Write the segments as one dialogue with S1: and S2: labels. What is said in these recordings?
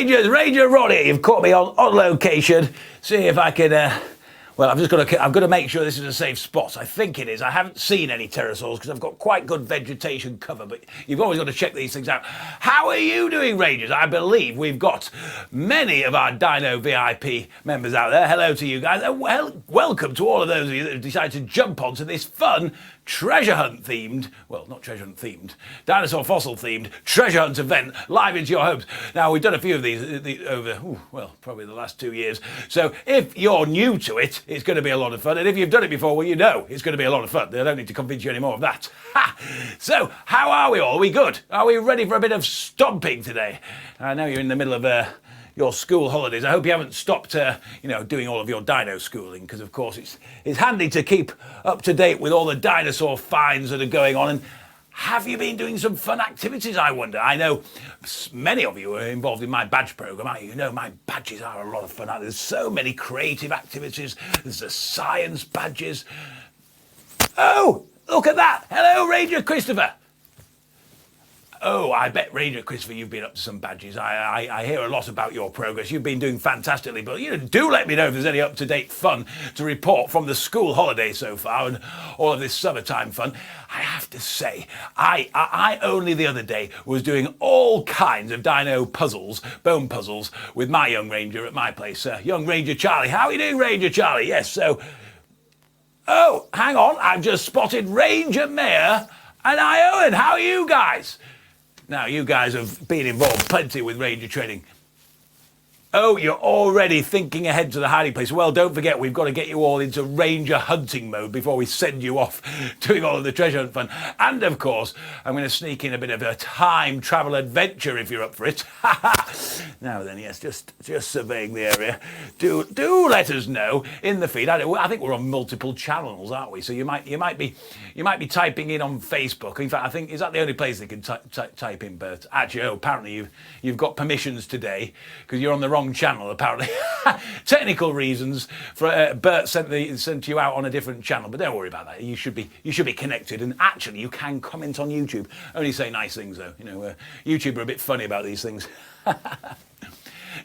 S1: Rangers, Ranger Ronnie, you've caught me on location. See if I can, well, I've got to make sure this is a safe spot. I think it is. I haven't seen any pterosaurs because I've got quite good vegetation cover, but you've always got to check these things out. How are you doing, Rangers? I believe we've got many of our Dino VIP members out there. Hello to you guys. Well, welcome to all of those of you that have decided to jump onto this fun treasure hunt themed, well, not treasure hunt themed, dinosaur fossil themed treasure hunt event live into your homes. Now, we've done a few of these over, well, probably the last 2 years. So if you're new to it, it's going to be a lot of fun. And if you've done it before, well, you know it's going to be a lot of fun. I don't need to convince you any more of that. Ha! So, how are we all? Are we good? Are we ready for a bit of stomping today? I know you're in the middle of your school holidays. I hope you haven't stopped, doing all of your dino schooling, because of course it's handy to keep up to date with all the dinosaur finds that are going on. And have you been doing some fun activities, I wonder? I know many of you are involved in my badge program, aren't you? You know, my badges are a lot of fun. There's so many creative activities. There's the science badges. Oh, look at that. Hello, Ranger Christopher. Oh, I bet, Ranger Christopher, you've been up to some badges. I hear a lot about your progress. You've been doing fantastically, but do let me know if there's any up-to-date fun to report from the school holiday so far and all of this summertime fun. I have to say, I only the other day was doing all kinds of dino puzzles, bone puzzles, with my young ranger at my place, young Ranger Charlie. How are you doing, Ranger Charlie? Yes, so... Oh, hang on, I've just spotted Ranger Mayor and Iowan. How are you guys? Now, you guys have been involved plenty with ranger training. Oh, you're already thinking ahead to the hiding place. Well, don't forget, we've got to get you all into ranger hunting mode before we send you off doing all of the treasure hunt fun. And, of course, I'm going to sneak in a bit of a time travel adventure if you're up for it. Now then, yes, just surveying the area. Do let us know in the feed. I think we're on multiple channels, aren't we? So you might be typing in on Facebook. In fact, I think, is that the only place they can type in? But actually, apparently you've got permissions today because you're on the wrong channel, apparently. Technical reasons for Bert sent you out on a different channel, but don't worry about that. You should be connected, and actually you can comment on YouTube. Only say nice things though. YouTube are a bit funny about these things.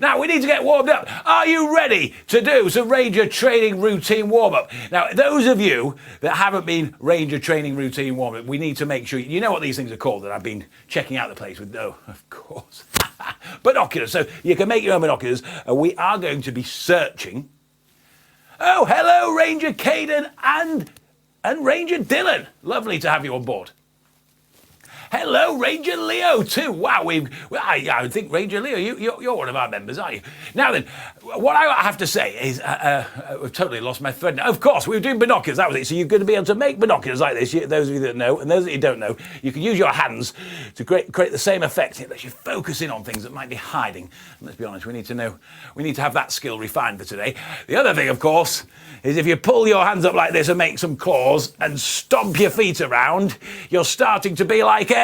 S1: Now, we need to get warmed up. Are you ready to do some ranger training routine warm-up? Now, those of you that haven't been ranger training routine warm-up, we need to make sure you know what these things are called that I've been checking out the place with. No, of course. Binoculars. So you can make your own binoculars. We are going to be searching. Oh, hello, Ranger Caden and Ranger Dylan. Lovely to have you on board. Hello, Ranger Leo too. Wow, I think Ranger Leo, you're one of our members, aren't you? Now then, what I have to say is, I've totally lost my thread now. Of course, we were doing binoculars, that was it. So you're going to be able to make binoculars like this. Those of you that know, and those that you don't know, you can use your hands to create the same effect. It lets you focus in on things that might be hiding. And let's be honest, we need to have that skill refined for today. The other thing, of course, is if you pull your hands up like this and make some claws and stomp your feet around, you're starting to be like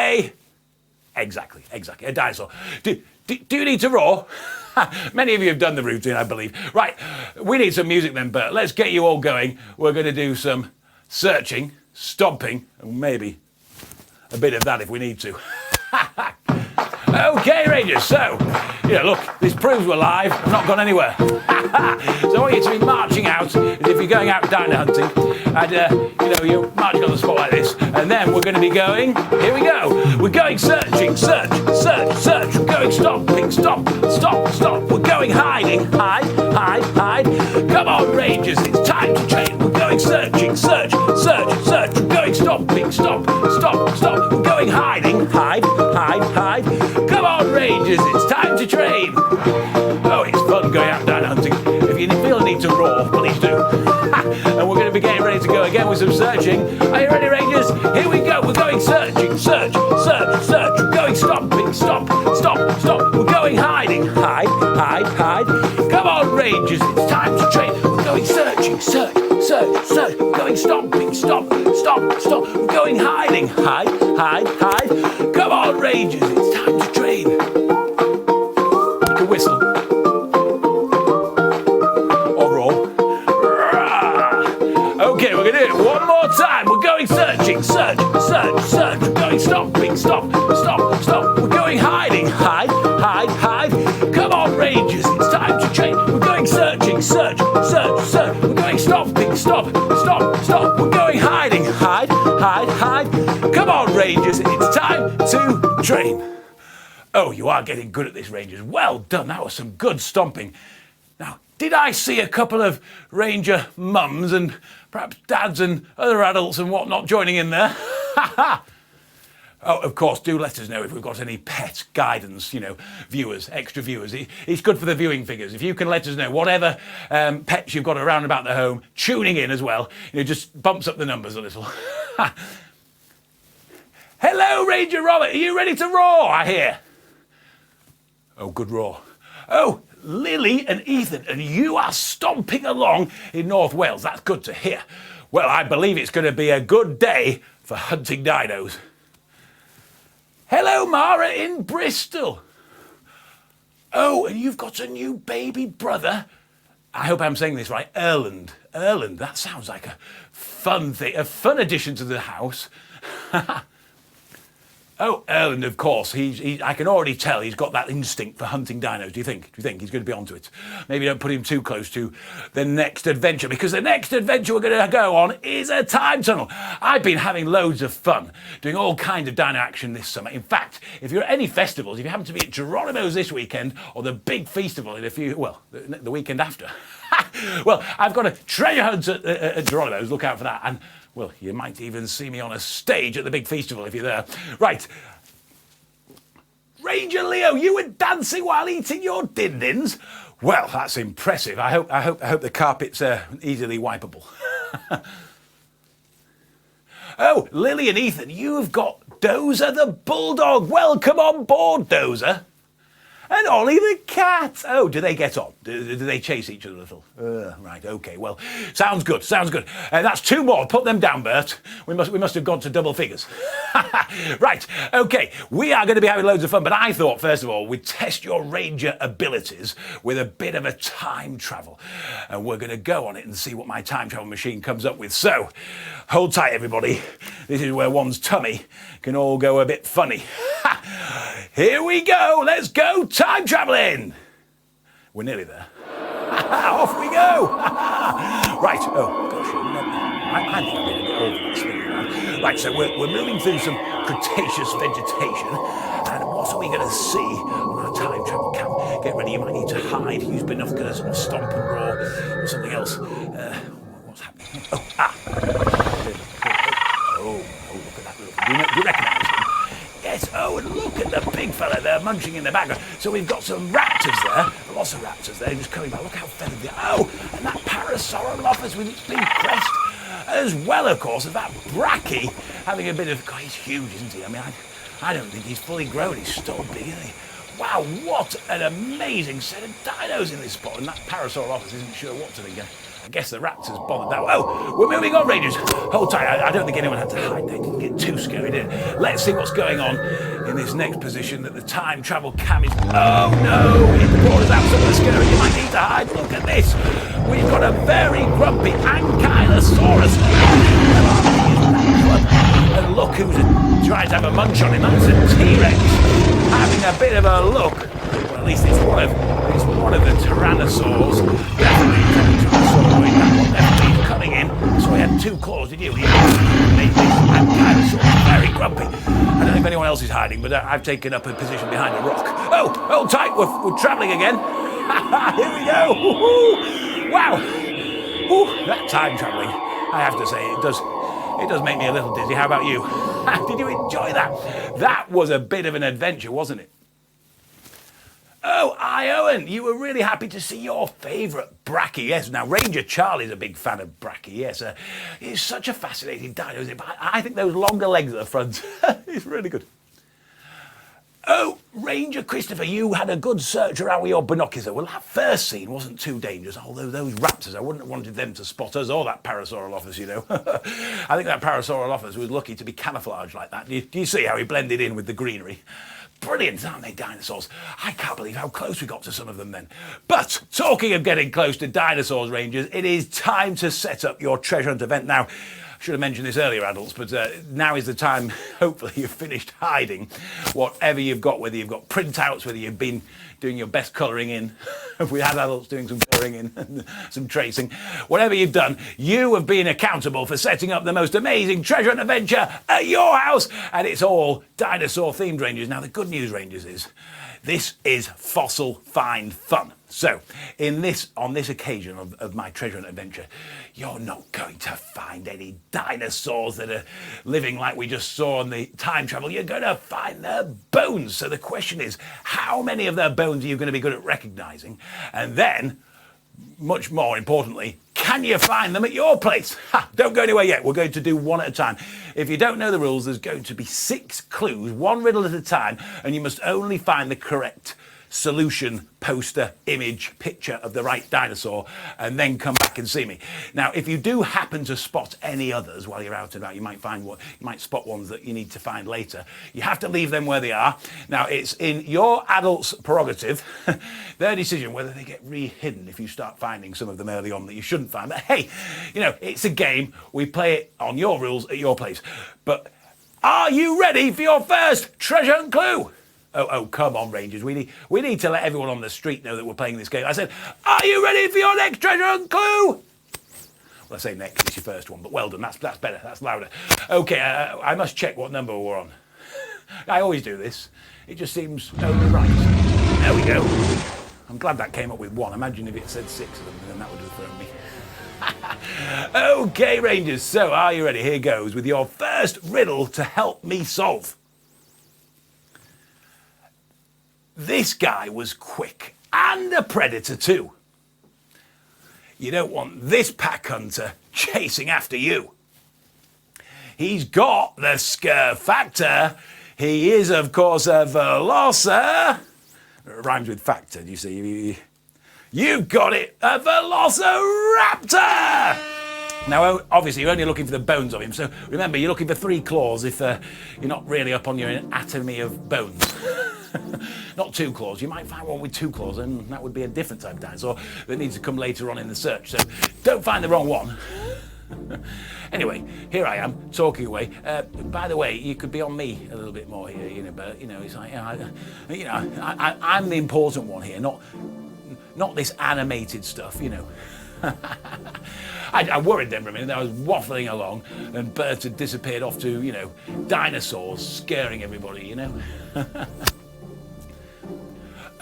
S1: exactly, a dinosaur. Do you need to roar? Many of you have done the routine, I believe. Right, we need some music then, Bert. Let's get you all going. We're going to do some searching, stomping, and maybe a bit of that if we need to. Okay, Rangers, so, look, this proves we're live. I've not gone anywhere. So I want you to be marching out as if you're going out dino hunting. And, you're marching on the spot like this. And then we're going to be going, here we go. We're going searching, search. We're going stomping, stomp. We're going hiding, hide. Come on, Rangers, it's time to train. We're going searching, search. We're going stomping, stomp. We're going hiding, hide. Come on, Rangers, it's time to train. Oh, it's fun going out dino hunting. If you feel the need to roar, please do. And we're going to be getting ready to go again with some searching. Are you ready, Rangers? Here we go. We're going searching, search. We're going stomping, stomp. We're going hiding, hide. Come on, Rangers, it's time to train. We're going searching, search. We're going stomping, stomp. We're going hiding, hide. Come on, Rangers, it's time to train. You can whistle. Or roar. Okay, we're going to do it one more time. We're going searching, search. We're going stomping, stomp. We're going hiding, hide. Come on, So, we're going stomping, stop, stop, stop. We're going hiding, hide, hide, hide. Come on, Rangers, it's time to train. Oh, you are getting good at this, Rangers. Well done, that was some good stomping. Now, did I see a couple of Ranger mums and perhaps dads and other adults and whatnot joining in there? Ha ha! Oh, of course, do let us know if we've got any pet guidance, viewers, extra viewers. It's good for the viewing figures. If you can let us know whatever pets you've got around about the home, tuning in as well, just bumps up the numbers a little. Hello, Ranger Robert, are you ready to roar, I hear? Oh, good roar. Oh, Lily and Ethan, and you are stomping along in North Wales. That's good to hear. Well, I believe it's going to be a good day for hunting dinos. Hello, Mara in Bristol. Oh, and you've got a new baby brother. I hope I'm saying this right. Erland. Erland, that sounds like a fun thing, a fun addition to the house. Oh, Erland, of course. I can already tell he's got that instinct for hunting dinos. Do you think he's going to be onto it? Maybe don't put him too close to the next adventure, because the next adventure we're going to go on is a time tunnel. I've been having loads of fun doing all kinds of dino action this summer. In fact, if you're at any festivals, if you happen to be at Geronimo's this weekend or the big festival in the weekend after, well, I've got a treasure hunt at Geronimo's. Look out for that. And well, you might even see me on a stage at the big festival if you're there. Right. Ranger Leo, you were dancing while eating your din-dins? Well, that's impressive. I hope the carpet's easily wipeable. Oh, Lily and Ethan, you've got Dozer the bulldog. Welcome on board, Dozer. And Ollie the cat. Oh, do they get on? Do they chase each other a little? Right, okay, well, sounds good, sounds good. That's two more. Put them down, Bert. We must have gone to double figures. Right, okay, we are going to be having loads of fun, but I thought, first of all, we'd test your ranger abilities with a bit of a time travel. And we're going to go on it and see what my time travel machine comes up with. So, hold tight, everybody. This is where one's tummy can all go a bit funny. Here we go. Let's go time traveling. We're nearly there. Off we go. Right. Oh, gosh. I think I'm going to get over that spinning around. Right, so we're moving through some Cretaceous vegetation. And what are we going to see on our time travel cam? Get ready. You might need to hide. Use binoculars or stomp and roar or something else. What's happening? Oh, look at that. Do you recognise him? Yes, oh, and look at the big fella there munching in the background. So we've got some raptors there, lots of raptors there, just coming back. Look how feathered they are. Oh, and that Parasaurolophus with its big crest, as well, of course, as that Brachy having a bit of, God, he's huge, isn't he? I mean, I don't think he's fully grown. He's still big, isn't he? Wow, what an amazing set of dinos in this spot. And that Parasaurolophus isn't sure what to think. I guess the raptors bothered that. Oh, we're moving on, Rangers. Hold tight. I don't think anyone had to hide. They didn't get too scary, did it? Let's see what's going on in this next position that the time travel cam is... Oh, no! It brought us out somewhere scary. You might need to hide. Look at this. We've got a very grumpy Ankylosaurus. And look who's trying to have a munch on him. That's a T-Rex having a bit of a look. Well, at least it's one of the tyrannosaurs. Definitely tyrannosauroid. That one definitely coming in. So he had two claws, did you? He made this Ankylosaurus very grumpy. I don't know if anyone else is hiding, but I've taken up a position behind a rock. Oh, hold tight. We're travelling again. Here we go. Woo-hoo. Wow. Ooh, that time travelling, I have to say, it does make me a little dizzy. How about you? Did you enjoy that? That was a bit of an adventure, wasn't it? Oh, Owen, you were really happy to see your favourite Brachy. Yes, now Ranger Charlie's a big fan of Brachy. Yes, he's such a fascinating dino, isn't he? But I think those longer legs at the front, it's really good. Oh, Ranger Christopher, you had a good search around with your binoculars. Well, that first scene wasn't too dangerous, although those raptors, I wouldn't have wanted them to spot us or that Parasaurolophus, you know. I think that Parasaurolophus was lucky to be camouflaged like that. Do you see how he blended in with the greenery? Brilliant, aren't they, dinosaurs? I can't believe how close we got to some of them then. But talking of getting close to dinosaurs, Rangers, it is time to set up your treasure hunt event. Now, I should have mentioned this earlier, adults, but now is the time, hopefully you've finished hiding whatever you've got, whether you've got printouts, whether you've been doing your best colouring in. If we had adults doing some colouring in and some tracing. Whatever you've done, you have been accountable for setting up the most amazing treasure and adventure at your house, and it's all dinosaur themed, Rangers. Now the good news, Rangers, is this is fossil find fun. So, on this occasion of my treasure and adventure, you're not going to find any dinosaurs that are living like we just saw on the time travel. You're going to find their bones. So the question is, how many of their bones are you going to be good at recognising? And then, much more importantly, can you find them at your place? Don't go anywhere yet. We're going to do one at a time. If you don't know the rules, there's going to be 6 clues, one riddle at a time, and you must only find the correct solution, poster, image, picture of the right dinosaur, and then come back and see me. Now, if you do happen to spot any others while you're out and about, you might spot ones that you need to find later. You have to leave them where they are. Now, it's in your adults' prerogative, their decision whether they get re-hidden if you start finding some of them early on that you shouldn't find. But hey, it's a game. We play it on your rules at your place. But are you ready for your first treasure and clue? Oh, come on, Rangers. We need to let everyone on the street know that we're playing this game. I said, are you ready for your next treasure and clue? Well, I say next, it's your first one, but well done. That's better. That's louder. Okay, I must check what number we're on. I always do this. It just seems only right. There we go. I'm glad that came up with 1. Imagine if it said 6 of them, then that would have thrown me. Okay, Rangers. So, are you ready? Here goes with your first riddle to help me solve. This guy was quick and a predator too. You don't want this pack hunter chasing after you. He's got the scare factor. He is, of course, a velociraptor. It rhymes with factor, do you see? You've got it, a velociraptor! Now, obviously, you're only looking for the bones of him, so remember, you're looking for 3 claws if you're not really up on your anatomy of bones. Not 2 claws. You might find one with 2 claws, and that would be a different type of dinosaur that needs to come later on in the search. So don't find the wrong one. Anyway, here I am talking away. By the way, you could be on me a little bit more here, but it's like I'm the important one here, not this animated stuff, I worried then for a minute. I was waffling along, and Bert had disappeared off to dinosaurs scaring everybody,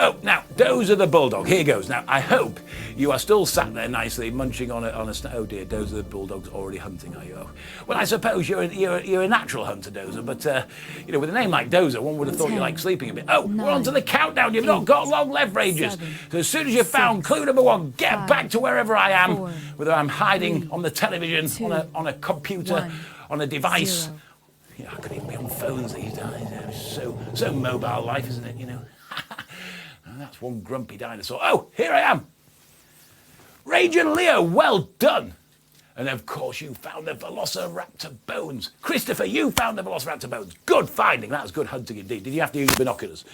S1: Oh, now, Dozer the Bulldog. Here goes. Now, I hope you are still sat there nicely munching on a oh dear, Dozer the Bulldog's already hunting, are you? Oh. Well, I suppose you're a natural hunter, Dozer, but, with a name like Dozer, one would have thought you liked sleeping a bit. Oh, 9, we're on to the countdown. You've not got long left, Rangers.
S2: 7,
S1: so as soon as you've found clue number 1, get
S2: 5,
S1: back to wherever I am,
S2: 4,
S1: whether I'm hiding
S2: 3,
S1: on the television,
S2: 2,
S1: on a computer,
S2: 1,
S1: on a device.
S2: 0.
S1: I could even be on phones these days. It's so mobile life, isn't it, That's one grumpy dinosaur. Oh, here I am. Ranger Leo, well done. And of course, you found the velociraptor bones. Christopher, you found the velociraptor bones. Good finding. That was good hunting indeed. Did you have to use your binoculars?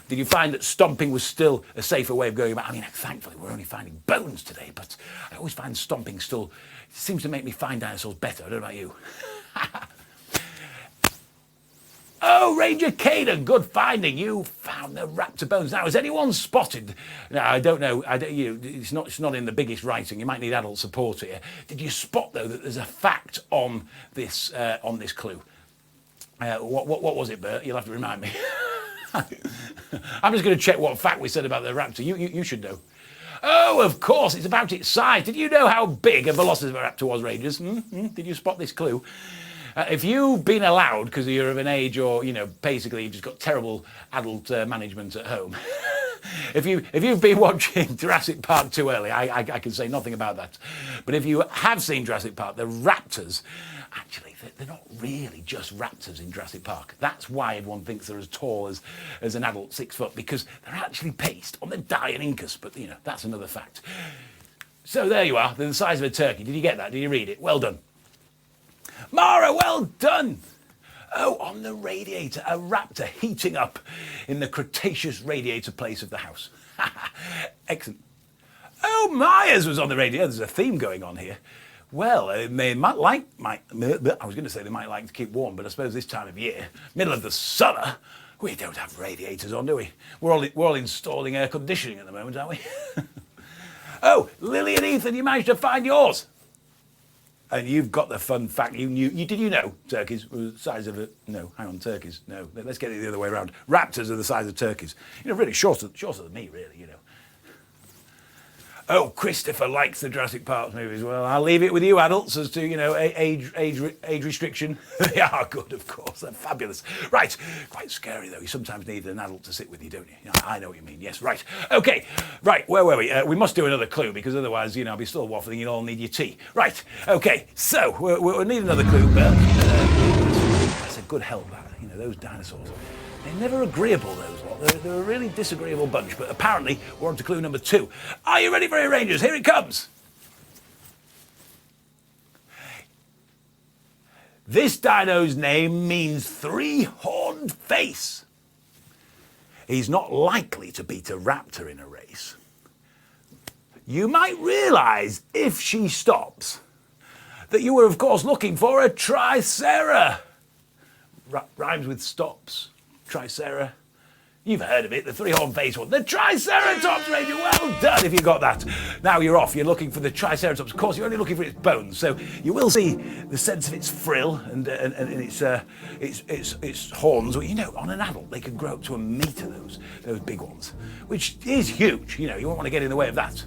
S1: Did you find that stomping was still a safer way of going about? I mean, thankfully, we're only finding bones today, but I always find stomping still seems to make me find dinosaurs better. I don't know about you. Oh, Ranger Caden, good finding. You found the raptor bones. Now, has anyone spotted? Now, I don't know. It's not in the biggest writing. You might need adult support here. Did you spot though that there's a fact on this clue? What was it, Bert? You'll have to remind me. I'm just going to check what fact we said about the raptor. You should know. Oh, of course, it's about its size. Did you know how big a velociraptor was, Rangers? Did you spot this clue? If you've been allowed, because you're of an age or, basically you've just got terrible adult management at home, if you've been watching Jurassic Park too early, I can say nothing about that. But if you have seen Jurassic Park, the raptors, actually, they're not really just raptors in Jurassic Park. That's why everyone thinks they're as tall as an adult 6 foot, because they're actually based on the Deinonychus, but, that's another fact. So there you are, they're the size of a turkey. Did you get that? Did you read it? Well done. Mara, well done! Oh, on the radiator, a raptor heating up in the Cretaceous radiator place of the house. Excellent. Oh, Myers was on the radiator. There's a theme going on here. Well, they might like, I was going to say they might like to keep warm, but I suppose this time of year, middle of the summer, We don't have radiators on, do we? We're all installing air conditioning at the moment, aren't we? Oh, Lily and Ethan, you managed to find yours. And you've got the fun fact. Did you know turkeys were the size of turkeys. No, let's get it the other way around. Raptors are the size of turkeys. Really shorter than me, really. Oh, Christopher likes the Jurassic Park movies. Well, I'll leave it with you adults as to, age restriction. They are good, of course. They're fabulous. Right. Quite scary, though. You sometimes need an adult to sit with you, don't you? I know what you mean. Yes, right. Okay. Right, where were we? We must do another clue because otherwise, I'll be still waffling. You'll all need your tea. Right. Okay. So, we'll need another clue, but that's a good help, that. Those dinosaurs. They're never agreeable, those lot. They're a really disagreeable bunch, but apparently we're on to clue number 2. Are you ready for it, Rangers? Here it comes. This dino's name means 3-horned face. He's not likely to beat a raptor in a race. You might realise, if she stops, that you were, of course, looking for a tricera. Rhymes with stops. Tricera. You've heard of it, the 3-horned face one. The Triceratops, Ranger. Well done if you got that. Now you're off. You're looking for the Triceratops. Of course, you're only looking for its bones, so you will see the sense of its frill and its horns. Well, on an adult, they can grow up to 1 metre, those big ones, which is huge. You won't want to get in the way of that.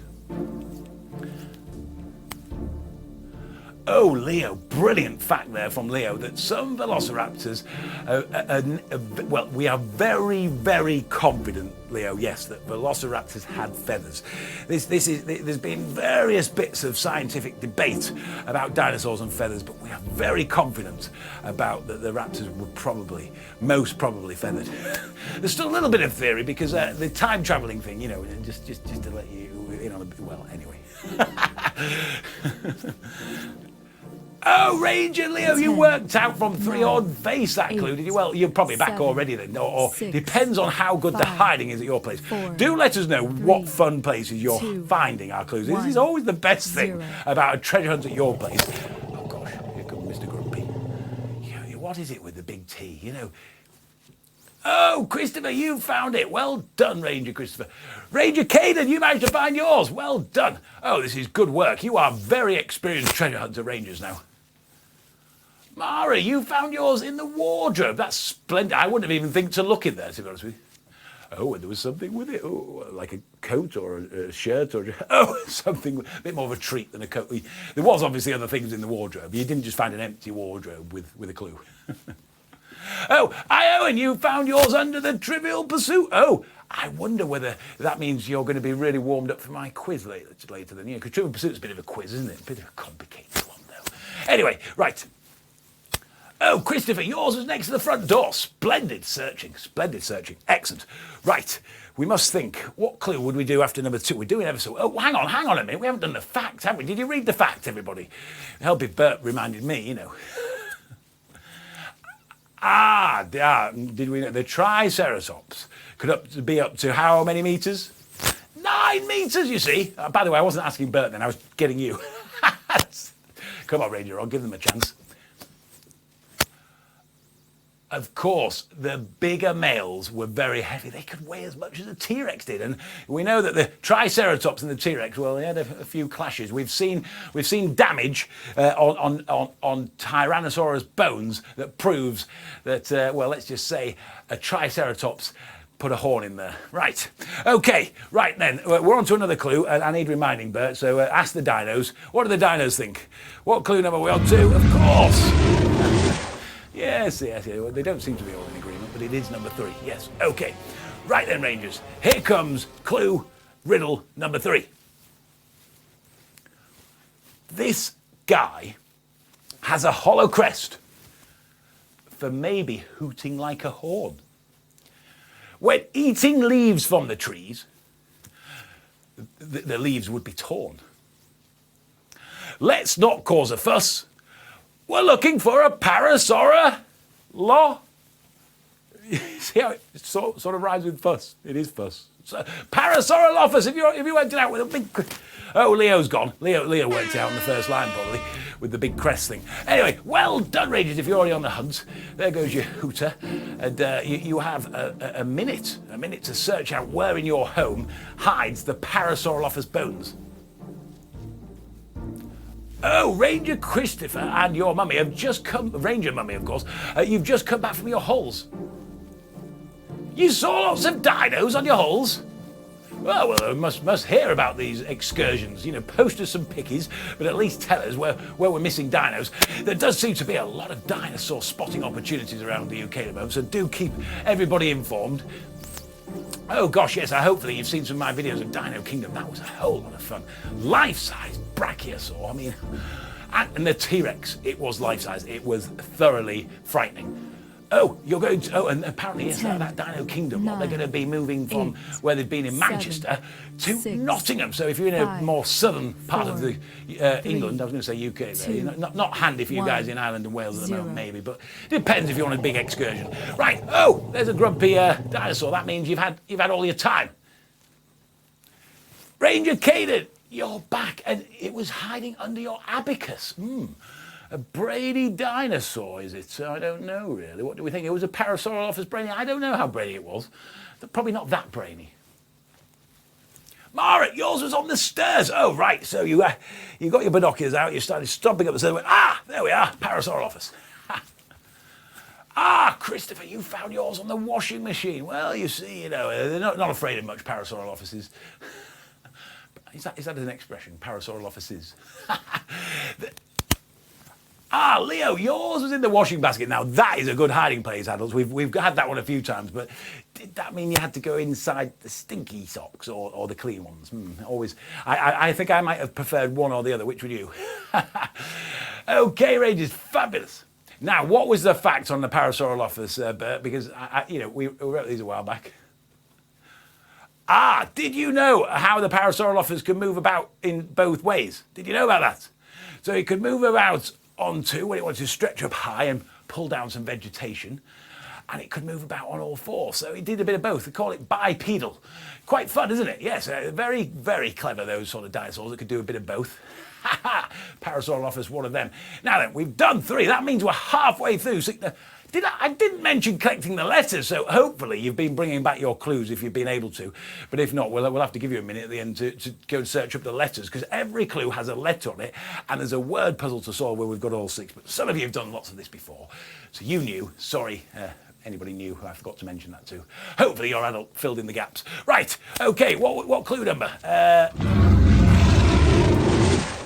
S1: Oh, Leo, brilliant fact there from Leo that some velociraptors, we are very, very confident, Leo, yes, that velociraptors had feathers. There's been various bits of scientific debate about dinosaurs and feathers, but we are very confident about that the raptors were most probably feathered. There's still a little bit of theory because the time traveling thing, just to let you in on a bit, well, anyway. Oh, Ranger Leo, you worked out from 3-horned face that clue, did you? Well, you're probably back already then, or depends on how good the hiding is at your place. Do let us know what fun places you're finding our clues. This is always the best thing about a treasure hunt at your place. Oh gosh, here comes Mr. Grumpy. What is it with the big T, Oh, Christopher, you found it. Well done, Ranger Christopher. Ranger Caden, you managed to find yours. Well done. Oh, this is good work. You are very experienced treasure hunter rangers now. Mara, you found yours in the wardrobe. That's splendid. I wouldn't have even think to look in there, to be honest with you. Oh, and there was something with it. Oh, like a coat or a shirt or... Oh, something a bit more of a treat than a coat. There was obviously other things in the wardrobe. You didn't just find an empty wardrobe with a clue. Oh, Owen, you found yours under the Trivial Pursuit. Oh, I wonder whether that means you're going to be really warmed up for my quiz later than you. Because Trivial Pursuit's a bit of a quiz, isn't it? A bit of a complicated one, though. Anyway, right. Oh, Christopher, yours was next to the front door. Splendid searching. Excellent. Right, we must think. What clue would we do after number 2? We're doing ever so... Oh, hang on a minute. We haven't done the fact, have we? Did you read the fact, everybody? It'd help if Bert reminded me, Did we know the Triceratops could be up to how many meters? 9 meters, you see. By the way, I wasn't asking Bert then, I was getting you. Come on, Ranger, I'll give them a chance. Of course, the bigger males were very heavy. They could weigh as much as a T-Rex did. And we know that the Triceratops and the T-Rex, well, they had a few clashes. We've seen damage on Tyrannosaurus bones that proves that, let's just say a Triceratops put a horn in there. Right. Okay. Right then. We're on to another clue. I need reminding, Bert. So ask the dinos. What do the dinos think? What clue number are we on to? Of course. Yes. They don't seem to be all in agreement, but it is number 3. Yes. Okay. Right then, Rangers. Here comes clue riddle number 3. This guy has a hollow crest for maybe hooting like a horn. When eating leaves from the trees, the leaves would be torn. Let's not cause a fuss. We're looking for a Parasaura law. See how it sort of rhymes with fuss? It is fuss. So, Parasaurolophus, if you worked it out with a big... Oh, Leo's gone. Leo worked out on the first line, probably, with the big crest thing. Anyway, well done, Rangers, if you're already on the hunt. There goes your hooter. And you have a minute to search out where in your home hides the Parasaurolophus bones. Oh, Ranger Christopher and your mummy have just come, Ranger mummy, of course, you've just come back from your holes. You saw lots of dinos on your holes? Well, I must hear about these excursions. You know, post us some pickies, but at least tell us where we're missing dinos. There does seem to be a lot of dinosaur spotting opportunities around the UK at the moment, so do keep everybody informed. Oh gosh, yes, hopefully you've seen some of my videos of Dino Kingdom. That was a whole lot of fun. Life-size brachiosaur, I mean, and the T-Rex, it was life-size. It was thoroughly frightening. Oh, you're going to, and apparently yes, that Dino Kingdom, they're going to be moving from where they've been in Manchester to Nottingham. So if you're in a more southern part of the England, I was going to say UK there, not handy for you guys in Ireland and Wales at the moment, maybe, but it depends if you want a big excursion. Right, oh, there's a grumpy dinosaur. That means you've had all your time. Ranger Caden, you're back, and it was hiding under your abacus. A brainy dinosaur, is it? I don't know, really. What do we think? It was a Parasaurolophus brainy. I don't know how brainy it was. Probably not that brainy. Mara, yours was on the stairs. Oh, right. So you got your binoculars out. You started stomping up the stairs and went, there we are, Parasaurolophus. Christopher, you found yours on the washing machine. Well, you see, they're not afraid of much, Parasaurolophuses. Is that an expression, Parasaurolophuses? Leo, yours was in the washing basket. Now, that is a good hiding place, adults. We've had that one a few times, but did that mean you had to go inside the stinky socks or the clean ones? Always. I think I might have preferred one or the other. Which would you? Okay, Rangers, fabulous. Now, what was the fact on the Parasaurolophus, Bert? Because, we wrote these a while back. Did you know how the Parasaurolophus can move about in both ways? Did you know about that? So it could move about onto when it wanted to stretch up high and pull down some vegetation, and it could move about on all fours. So it did a bit of both. They call it bipedal. Quite fun, isn't it? Yes, very, very clever, those sort of dinosaurs that could do a bit of both. Parasaurolophus, one of them. Now then, we've done 3. That means we're halfway through. So, I didn't mention collecting the letters, so hopefully you've been bringing back your clues if you've been able to. But if not, we'll have to give you a minute at the end to go and search up the letters, because every clue has a letter on it, and there's a word puzzle to solve where we've got all 6. But some of you have done lots of this before, so you knew. Sorry, anybody new who I forgot to mention that to. Hopefully your adult filled in the gaps. Right, okay, what clue number?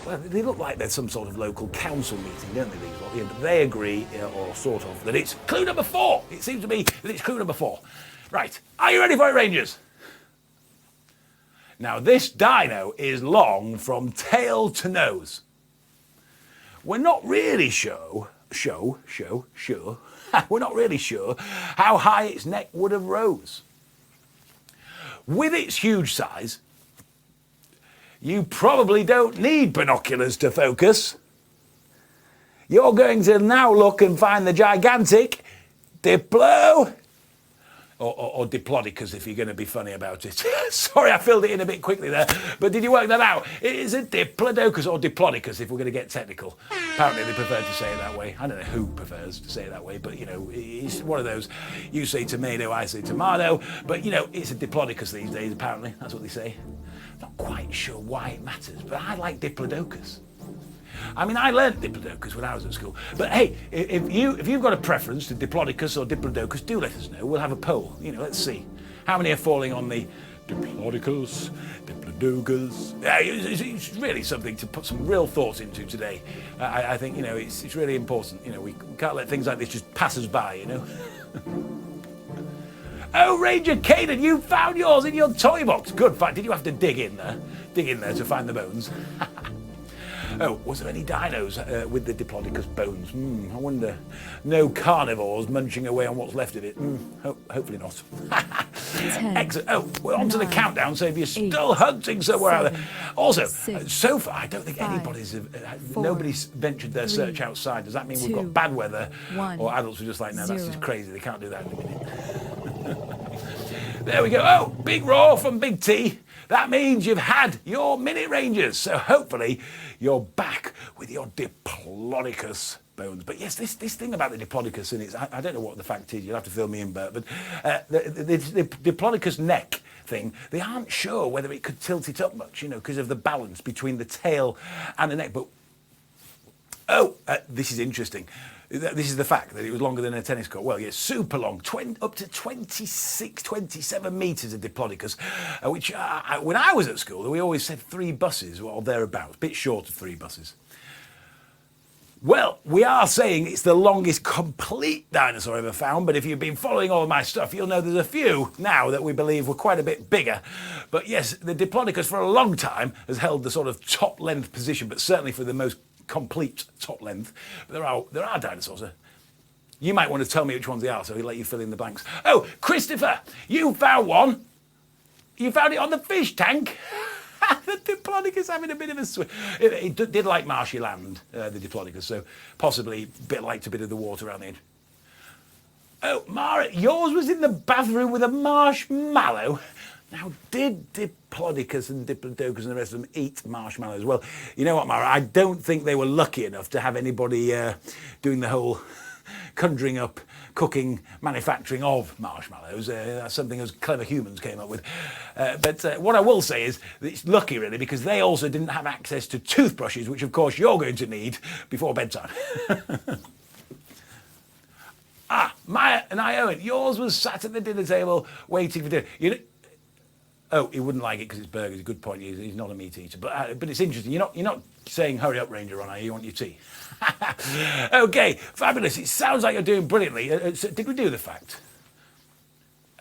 S1: Well, they look like there's some sort of local council meeting, don't they, these lot? Yeah, but they agree, or sort of, that it's clue number 4. It seems to me that it's clue number 4. Right, are you ready for it, Rangers? Now, this dino is long from tail to nose. We're not really sure, we're not really sure how high its neck would have rose. With its huge size, you probably don't need binoculars to focus. You're going to now look and find the gigantic Diplo, or Diplodocus if you're going to be funny about it. Sorry, I filled it in a bit quickly there, but did you work that out? It is a Diplodocus or Diplodocus if we're going to get technical. Apparently they prefer to say it that way. I don't know who prefers to say it that way, but it's one of those, you say tomato, I say tomato, but it's a Diplodocus these days apparently, that's what they say. Not quite sure why it matters, but I like Diplodocus. I mean, I learned Diplodocus when I was at school. But hey, if you've got a preference to Diplodocus or Diplodocus, do let us know. We'll have a poll. Let's see. How many are falling on the Diplodocus, Diplodocus? Yeah, it's really something to put some real thought into today. I think, it's really important. We can't let things like this just pass us by, Oh, Ranger Caden, you found yours in your toy box. Good fact. Did you have to dig in there to find the bones? Oh, was there any dinos with the Diplodocus bones? I wonder. No carnivores munching away on what's left of it. Hopefully not.
S2: 10,
S1: Excellent. Oh, we're on to the
S2: 9,
S1: countdown, so if you're
S2: 8,
S1: still hunting somewhere out
S2: 7,
S1: there. Also,
S2: 6,
S1: so far, I don't think
S2: 5,
S1: anybody's,
S2: 4,
S1: nobody's ventured their
S2: 3,
S1: search outside. Does that mean
S2: 2,
S1: we've got bad weather?
S2: 1,
S1: Or adults are just like, no, that's
S2: 0.
S1: just crazy. They can't do that in a minute. There we go. Oh, big roar from Big T. that means you've had your minute rangers. So hopefully you're back with your Diplodocus bones. But yes, this thing about the Diplodocus, and I don't know what the fact is, you'll have to fill me in, Bert, but the Diplodocus neck thing, they aren't sure whether it could tilt it up much, because of the balance between the tail and the neck. But, this is interesting. This is the fact that it was longer than a tennis court. Well, yeah, super long, up to 26, 27 metres of Diplodocus, which when I was at school, we always said 3 buses, or thereabouts, a bit short of 3 buses. Well, we are saying it's the longest complete dinosaur ever found, but if you've been following all of my stuff, you'll know there's a few now that we believe were quite a bit bigger. But yes, the Diplodocus for a long time has held the sort of top length position, but certainly for the most complete top length. But there are dinosaurs. You might want to tell me which ones they are, so I'll let you fill in the blanks. Oh, Christopher, you found one. You found it on the fish tank. The Diplodocus having a bit of a swim. It did like marshy land, the Diplodocus, so possibly liked a bit of the water around the edge. Oh, Mara, yours was in the bathroom with a marshmallow. Now, did Diplodocus and Diplodocus and the rest of them eat marshmallows? Well, you know what, Mara, I don't think they were lucky enough to have anybody doing the whole conjuring up, cooking, manufacturing of marshmallows. That's something as clever humans came up with. But what I will say is that it's lucky, really, because they also didn't have access to toothbrushes, which, of course, you're going to need before bedtime. Maya and Owen, yours was sat at the dinner table waiting for dinner. Oh, he wouldn't like it because it's burgers. Good point. He's not a meat eater. But it's interesting. You're not saying hurry up, Ranger, on. You want your tea. Okay, fabulous. It sounds like you're doing brilliantly. So did we do the fact?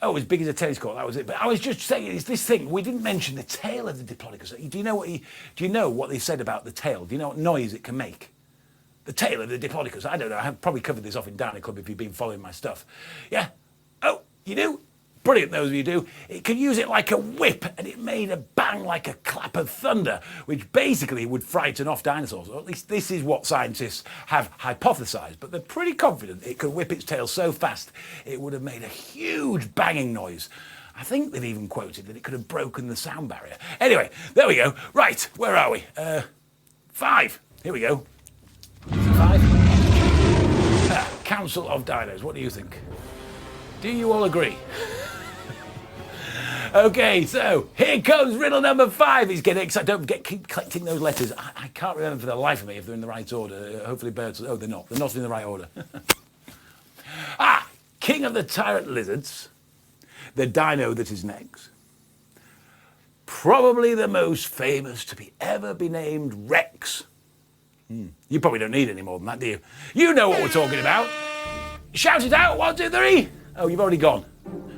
S1: Oh, as big as a tennis court. That was it. But I was just saying, it's this thing. We didn't mention the tail of the Diplodocus. Do you know what they said about the tail? Do you know what noise it can make? The tail of the Diplodocus. I don't know. I have probably covered this off in Dino Club if you've been following my stuff. Yeah. Oh, you do? Brilliant, those of you do. It can use it like a whip, and it made a bang like a clap of thunder, which basically would frighten off dinosaurs. Or at least this is what scientists have hypothesized, but they're pretty confident it could whip its tail so fast it would have made a huge banging noise. I think they've even quoted that it could have broken the sound barrier. Anyway, there we go. Right, where are we? 5. Here we go. Is it 5? Council of Dinos. What do you think? Do you all agree? Okay, so here comes riddle number 5. He's getting excited. Don't keep collecting those letters. I can't remember for the life of me if they're in the right order. Hopefully birds. Oh, they're not. They're not in the right order. King of the tyrant lizards. The dino that is next. Probably the most famous to ever be named Rex. You probably don't need any more than that, do you? You know what we're talking about. Shout it out. 1, 2, 3. Oh, you've already gone.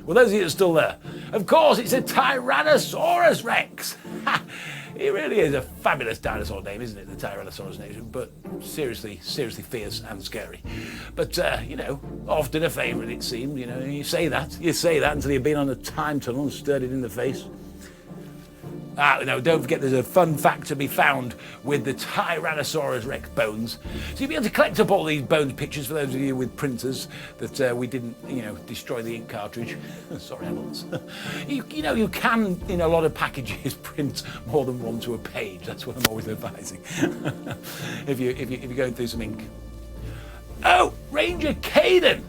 S1: Well, those of you that are still there. Of course, it's a Tyrannosaurus Rex. It really is a fabulous dinosaur name, isn't it? The Tyrannosaurus name, but seriously fierce and scary. But, often a favourite, it seems. You say that until you've been on a time tunnel and stirred it in the face. No, don't forget there's a fun fact to be found with the Tyrannosaurus Rex bones. So you'll be able to collect up all these bones pictures for those of you with printers that we didn't, destroy the ink cartridge. Sorry, adults. You can, in a lot of packages, print more than one to a page. That's what I'm always advising. if you're going through some ink. Oh, Ranger Caden!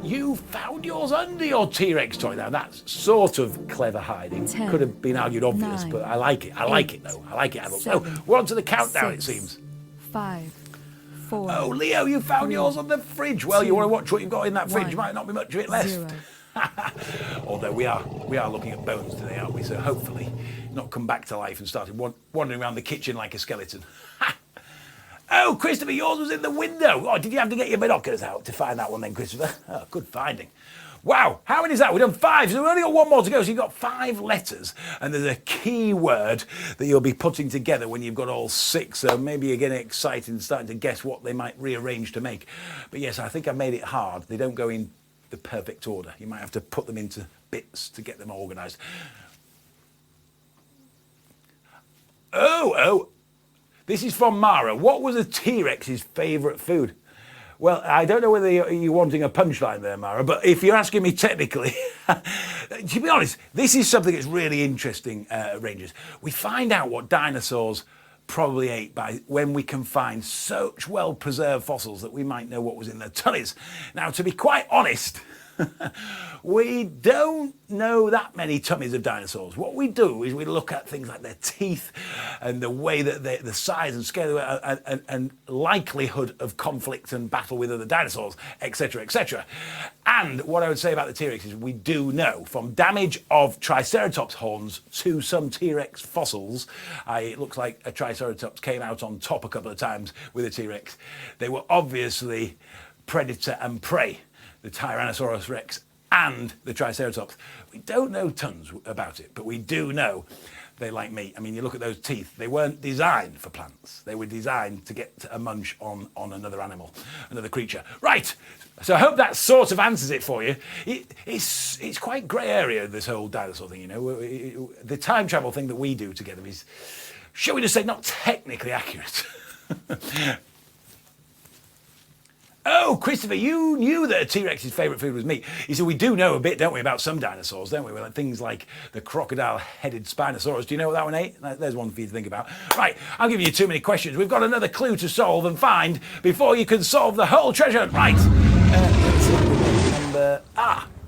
S1: You found yours under your T-Rex toy. Now, that's sort of clever hiding.
S2: 10,
S1: could have been argued obvious,
S2: 9,
S1: but I like it. I like it, though. I like it, adults.
S2: 7,
S1: We're on to the countdown,
S2: 6,
S1: it seems.
S2: 5, 4.
S1: Oh, Leo, you found
S2: 3,
S1: yours on the fridge. Well,
S2: 2,
S1: you want to watch what you've got in that fridge.
S2: 1,
S1: Might not be much of it left.
S2: 0.
S1: Although we are looking at bones today, aren't we? So hopefully not come back to life and started wandering around the kitchen like a skeleton. Oh, Christopher, yours was in the window. Oh, did you have to get your binoculars out to find that one then, Christopher? Oh, good finding. Wow, how many is that? We've done 5, so we've only got 1 more to go. So you've got 5 letters, and there's a key word that you'll be putting together when you've got all 6. So maybe you're getting excited and starting to guess what they might rearrange to make. But yes, I think I made it hard. They don't go in the perfect order. You might have to put them into bits to get them organised. Oh. This is from Mara. What was a T-Rex's favourite food? Well, I don't know whether you're wanting a punchline there, Mara, but if you're asking me technically, To be honest, this is something that's really interesting, Rangers. We find out what dinosaurs probably ate by when we can find such well-preserved fossils that we might know what was in their tummies. Now, to be quite honest, we don't know that many tummies of dinosaurs. What we do is we look at things like their teeth and the way that the size and scale and likelihood of conflict and battle with other dinosaurs, etc., etc. And what I would say about the T-Rex is we do know from damage of Triceratops horns to some T-Rex fossils, it looks like a Triceratops came out on top a couple of times with a T-Rex. They were obviously predator and prey. The Tyrannosaurus Rex and the Triceratops. We don't know tons about it, but we do know they like meat. I mean, you look at those teeth, they weren't designed for plants. They were designed to get a munch on another animal, another creature. Right, so I hope that sort of answers it for you. It's quite grey area, this whole dinosaur thing, you know. The time travel thing that we do together is, shall we just say, not technically accurate. Oh, Christopher, you knew that a T-Rex's favourite food was meat. You see, we do know a bit, don't we, about some dinosaurs, don't we? Well, things like the crocodile-headed Spinosaurus. Do you know what that one ate? There's one for you to think about. Right, I'm giving you too many questions. We've got another clue to solve and find before you can solve the whole treasure. Right. Let's see. Number...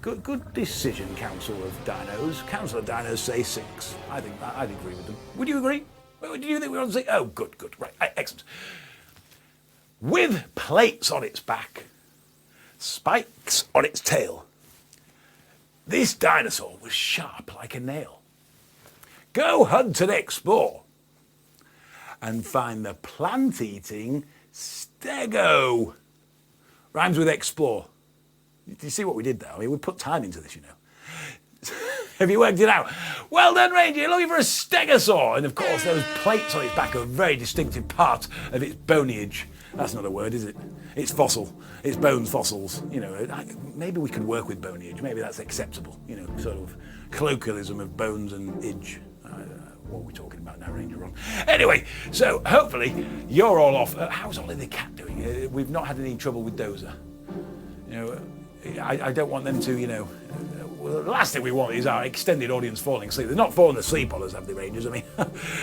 S1: Good decision, Council of Dinos. Council of Dinos say 6. I'd agree with them. Would you agree? Do you think we're on 6? Oh, good. Right, excellent. With plates on its back, spikes on its tail, this dinosaur was sharp like a nail. Go hunt and explore and find the plant-eating stego. Rhymes with explore. Do you see what we did there? I mean, we put time into this, you know. Have you worked it out? Well done, Ranger. You're looking for a stegosaur. And of course, those plates on its back are a very distinctive part of its bonage. That's not a word, is it? It's fossil. It's bones fossils. You know, maybe we could work with bonage. Maybe that's acceptable. You know, sort of colloquialism of bones and idge. What are we talking about now, Ranger on? Anyway, so hopefully you're all off. How's Ollie the cat doing? We've not had any trouble with Dozer. You know, I don't want them to, you know... Well, the last thing we want is our extended audience falling asleep. They're not falling asleep on us, have the Rangers? I mean,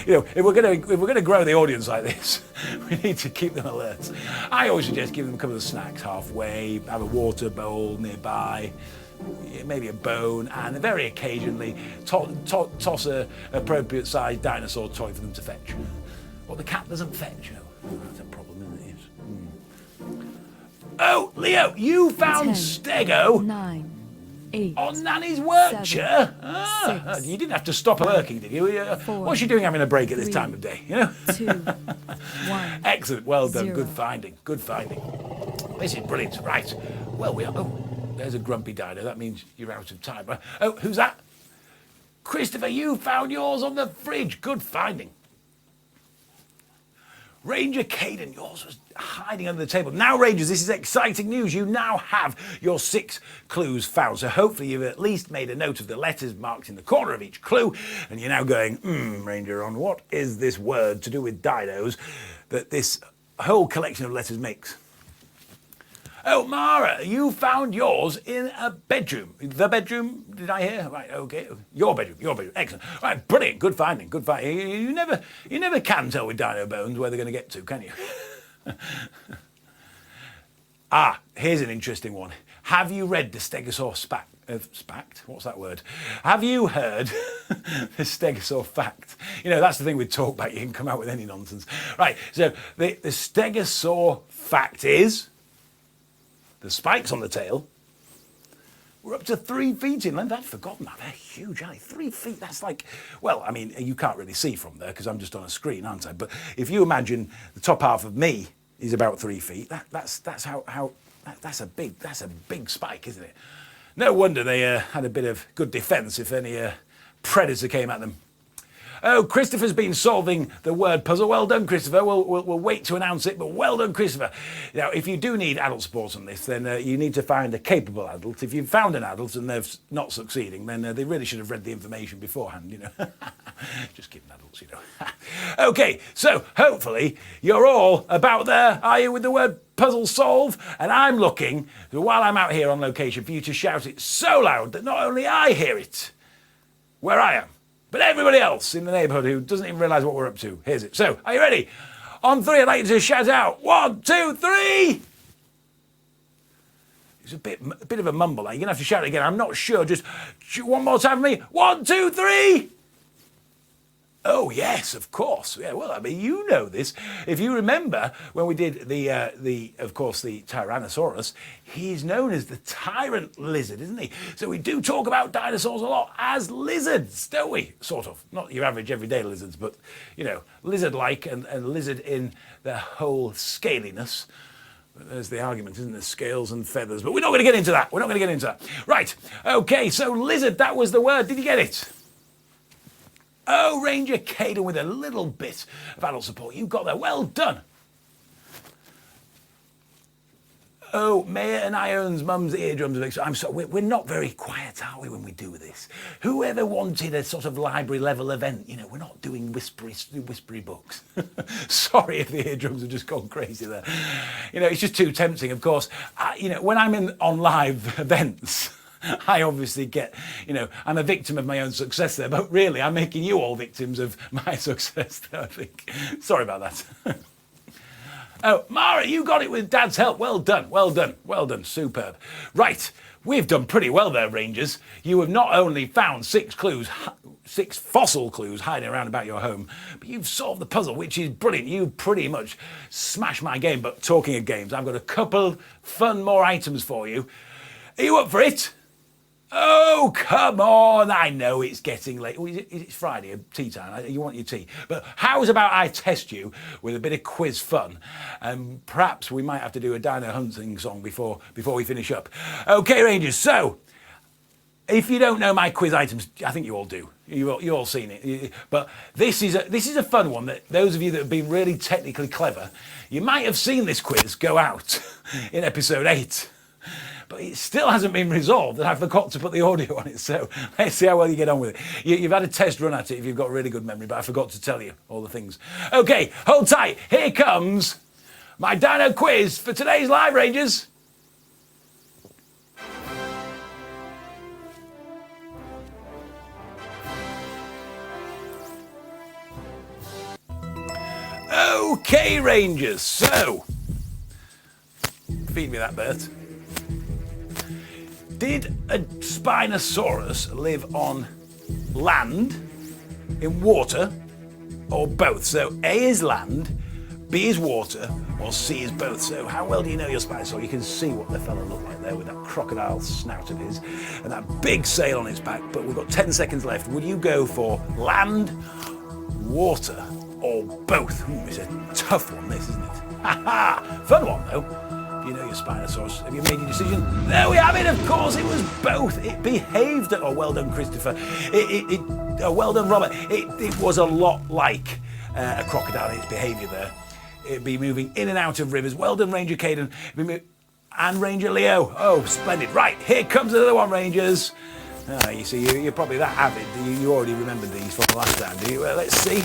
S1: you know, if we're gonna grow the audience like this, we need to keep them alert. I always suggest giving them a couple of snacks halfway, have a water bowl nearby, maybe a bone, and very occasionally toss a appropriate sized dinosaur toy for them to fetch. Well, the cat doesn't fetch, you know. That's a problem, isn't it? Oh, Leo, you found
S2: 10,
S1: Stego.
S2: 9, 8.
S1: On Nanny's work
S2: 7,
S1: chair.
S2: 6,
S1: You didn't have to stop working, did you?
S2: 4,
S1: What's she doing having a break at this
S2: 3,
S1: time of day? You know.
S2: 2, 1.
S1: Excellent. Well done.
S2: 0.
S1: Good finding. Good finding. This is brilliant. Right. Well, we are. Oh, there's a grumpy dino. That means you're out of time. Oh, who's that? Christopher, you found yours on the fridge. Good finding. Ranger Caden, yours was hiding under the table. Now, Rangers, this is exciting news. You now have your 6 clues found. So hopefully you've at least made a note of the letters marked in the corner of each clue. And you're now going, Ranger, on what is this word to do with dinos that this whole collection of letters makes? Oh, Mara, you found yours in a bedroom. The bedroom, did I hear? Right, okay. Your bedroom. Excellent. Right, brilliant. Good finding. You never can tell with dino bones where they're going to get to, can you? Here's an interesting one. Have you read the Stegosaur Spact? What's that word? Have you heard the Stegosaur fact? You know, that's the thing with talkback. You can come out with any nonsense. Right, so the Stegosaur fact is... the spikes on the tail were up to 3 feet in length. I'd forgotten that. They're huge, aren't they? 3 feet, that's like... Well, I mean, you can't really see from there because I'm just on a screen, aren't I? But if you imagine the top half of me is about 3 feet, that's a big spike, isn't it? No wonder they had a bit of good defence if any predator came at them. Oh, Christopher's been solving the word puzzle. Well done, Christopher. We'll wait to announce it, but well done, Christopher. Now, if you do need adult support on this, then you need to find a capable adult. If you've found an adult and they're not succeeding, then they really should have read the information beforehand, you know. Just kidding, adults, you know. Okay, so hopefully you're all about there, are you, with the word puzzle solve, and I'm looking, while I'm out here on location, for you to shout it so loud that not only I hear it, where I am, but everybody else in the neighbourhood who doesn't even realise what we're up to hears it. So, are you ready? On 3, I'd like you to shout out, 1, 2, 3! It's a bit of a mumble. You're going to have to shout it again. I'm not sure. Just one more time for me. 1, 2, 3! Oh, yes, of course. Yeah, well, I mean, you know this. If you remember when we did the Tyrannosaurus, he's known as the tyrant lizard, isn't he? So we do talk about dinosaurs a lot as lizards, don't we? Sort of. Not your average everyday lizards, but, you know, lizard-like and lizard in their whole scaliness. There's the argument, isn't there? Scales and feathers. But we're not going to get into that. We're not going to get into that. Right. Okay, so lizard, that was the word. Did you get it? Oh, Ranger Caden with a little bit of adult support. You got there. Well done. Oh, Maya and Ion's mum's eardrums. I'm sorry, we're not very quiet, are we, when we do this? Whoever wanted a sort of library level event, you know, we're not doing whispery books. Sorry if the eardrums have just gone crazy there. You know, it's just too tempting, of course. You know, when I'm on live events, I obviously get, you know, I'm a victim of my own success there, but really I'm making you all victims of my success there, I think. Sorry about that. Oh, Mara, you got it with Dad's help. Well done, well done, well done. Superb. Right, we've done pretty well there, Rangers. You have not only found 6 clues, 6 fossil clues hiding around about your home, but you've solved the puzzle, which is brilliant. You pretty much smashed my game. But talking of games, I've got a couple fun more items for you. Are you up for it? Oh, come on. I know it's getting late. It's Friday, tea time. You want your tea. But how's about I test you with a bit of quiz fun? And perhaps we might have to do a dino hunting song before we finish up. Okay, Rangers. So, if you don't know my quiz items, I think you all do. You all seen it. But this is a fun one that those of you that have been really technically clever, you might have seen this quiz go out in episode 8. But it still hasn't been resolved, and I forgot to put the audio on it, so let's see how well you get on with it. You've had a test run at it if you've got really good memory, but I forgot to tell you all the things. Okay, hold tight. Here comes my dino quiz for today's Live, Rangers. Okay, Rangers, so feed me that, Bert. Did a Spinosaurus live on land, in water, or both? So A is land, B is water, or C is both. So how well do you know your Spinosaurus? You can see what the fella looked like there with that crocodile snout of his and that big sail on his back. But we've got 10 seconds left. Would you go for land, water, or both? It's a tough one, this, isn't it? Ha ha! Fun one, though. You know your Spinosaurus. Have you made your decision? There we have it, of course, it was both. It behaved, oh, well done, Christopher. Well done, Robert. It was a lot like a crocodile in its behaviour there. It'd be moving in and out of rivers. Well done, Ranger Caden. And Ranger Leo. Oh, splendid. Right, here comes another one, Rangers. You see, you're probably that avid. You already remembered these from the last time, do you? Well, let's see.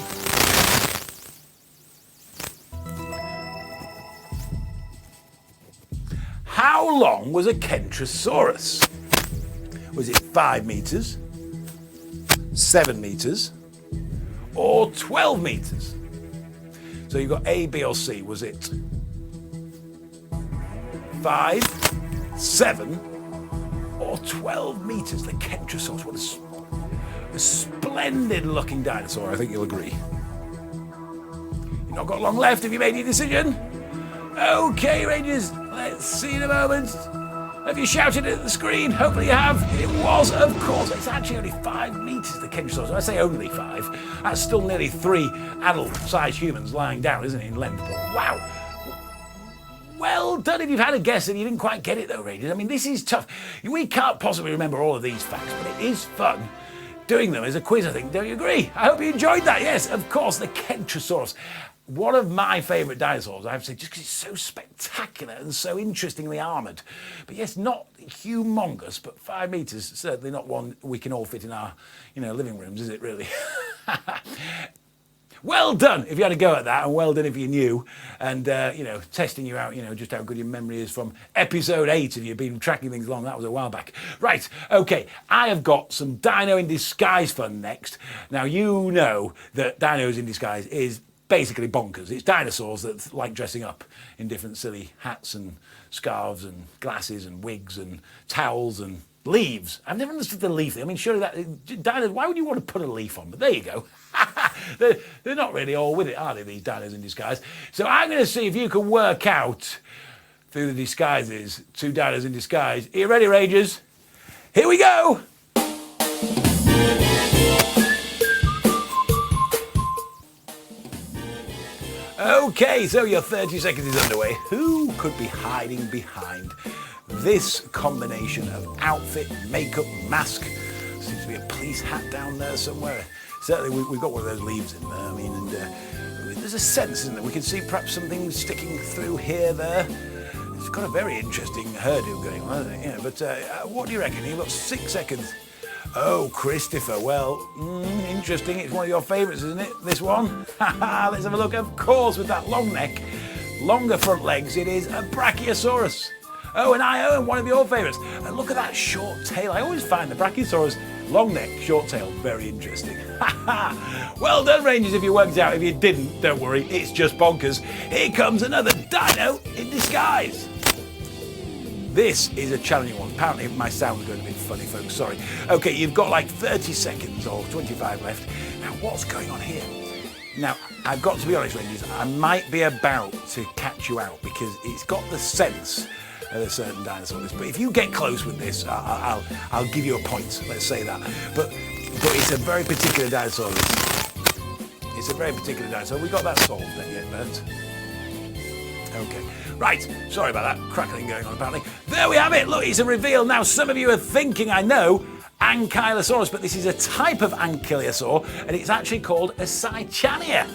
S1: How long was a Kentrosaurus? Was it 5 meters, 7 meters, or 12 meters? So you've got A, B, or C. Was it 5, 7, or 12 meters? The Kentrosaurus. What a splendid looking dinosaur, I think you'll agree. You've not got long left. Have you made your decision? Okay, Rangers, let's see in a moment. Have you shouted at the screen? Hopefully you have. It was, of course. It's actually only 5 meters, the Kentrosaurus. I say only 5. That's still nearly 3 adult-sized humans lying down, isn't it, in length? But wow. Well done if you've had a guess and you didn't quite get it, though, Rangers. I mean, this is tough. We can't possibly remember all of these facts, but it is fun doing them as a quiz, I think. Don't you agree? I hope you enjoyed that. Yes, of course, the Kentrosaurus. One of my favourite dinosaurs, I have to say, just because it's so spectacular and so interestingly armoured. But yes, not humongous, but 5 meters, certainly not one we can all fit in our, living rooms, is it really? Well done if you had a go at that, and well done if you knew. And, testing you out, just how good your memory is from episode 8, if you've been tracking things along. That was a while back. Right, okay, I have got some Dino in Disguise fun next. Now, you know that Dinos in Disguise is basically bonkers. It's dinosaurs that like dressing up in different silly hats and scarves and glasses and wigs and towels and leaves. I've never understood the leaf thing. I mean, surely dinos, why would you want to put a leaf on? But there you go. they're not really all with it, are they, these Dinos in Disguise? So I'm going to see if you can work out through the disguises 2 Dinos in Disguise. Are you ready, Rangers? Here we go. Okay, so your 30 seconds is underway. Who could be hiding behind this combination of outfit, makeup, mask? Seems to be a police hat down there somewhere. Certainly we've got one of those leaves in there. I mean, and there's a sense, isn't there? We can see perhaps something sticking through here, there. It's got a very interesting hairdo going on, hasn't it? Yeah, but what do you reckon? You've got 6 seconds. Oh, Christopher, well, interesting. It's one of your favourites, isn't it, this one? Let's have a look. Of course, with that long neck, longer front legs, it is a Brachiosaurus. Oh, and I own one of your favourites. And look at that short tail. I always find the Brachiosaurus long neck, short tail, very interesting. Well done, Rangers, if you worked it out. If you didn't, don't worry, it's just bonkers. Here comes another Dino in Disguise. This is a challenging one. Apparently my sound's going a bit funny, folks, sorry. Okay, you've got like 30 seconds or 25 left. Now, what's going on here? Now, I've got to be honest, Rangers, I might be about to catch you out because it's got the sense of a certain dinosaur. But if you get close with this, I'll give you a point, let's say that. But it's a very particular dinosaur. It's a very particular dinosaur. We got that solved then yet, Bernd? Okay. Right, sorry about that crackling going on apparently. There we have it, look, it's a reveal. Now some of you are thinking, I know, Ankylosaurus, but this is a type of Ankylosaur and it's actually called a Cychania.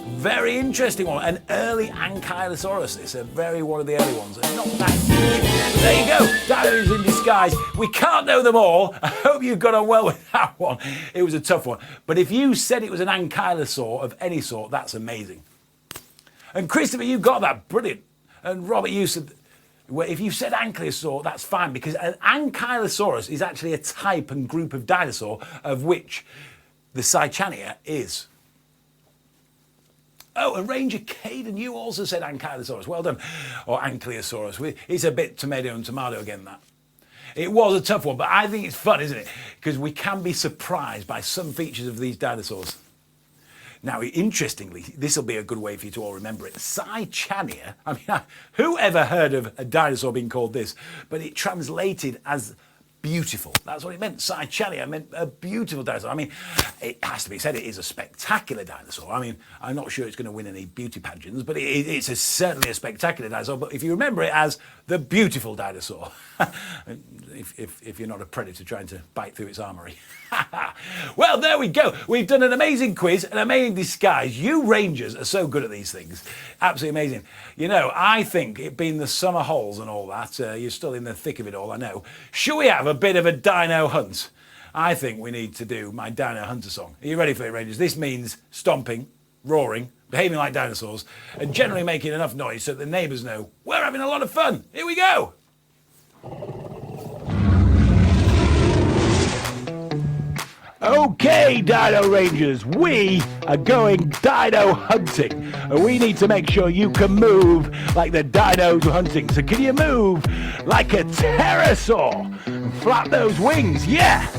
S1: Very interesting one, an early Ankylosaurus. It's one of the early ones, and not that huge. But there you go, Dinos in Disguise. We can't know them all. I hope you got on well with that one. It was a tough one. But if you said it was an Ankylosaur of any sort, that's amazing. And Christopher, you got that, brilliant. And Robert, you said, well, if you said Ankylosaur, that's fine, because an Ankylosaurus is actually a type and group of dinosaur of which the Cychania is. Oh, and Ranger Caden, you also said Ankylosaurus. Well done. Or Ankylosaurus. It's a bit tomato and tomato again, that. It was a tough one, but I think it's fun, isn't it? Because we can be surprised by some features of these dinosaurs. Now, interestingly, this will be a good way for you to all remember it. Cychania, I mean, who ever heard of a dinosaur being called this? But it translated as beautiful. That's what it meant. Cychania meant a beautiful dinosaur. I mean, it has to be said, it is a spectacular dinosaur. I mean, I'm not sure it's going to win any beauty pageants, but it's certainly a spectacular dinosaur. But if you remember it as the beautiful dinosaur, if you're not a predator trying to bite through its armory. Well, there we go. We've done an amazing quiz, an amazing disguise. You Rangers are so good at these things. Absolutely amazing. You know, I think it being the summer holes and all that, you're still in the thick of it all, I know. Should we have a bit of a dino hunt? I think we need to do my Dino Hunter song. Are you ready for it, Rangers? This means stomping, roaring, behaving like dinosaurs, and generally making enough noise so the neighbours know we're having a lot of fun. Here we go. Okay, Dino Rangers, we are going dino hunting. And we need to make sure you can move like the dinos are hunting. So can you move like a pterosaur? And flap those wings, yeah.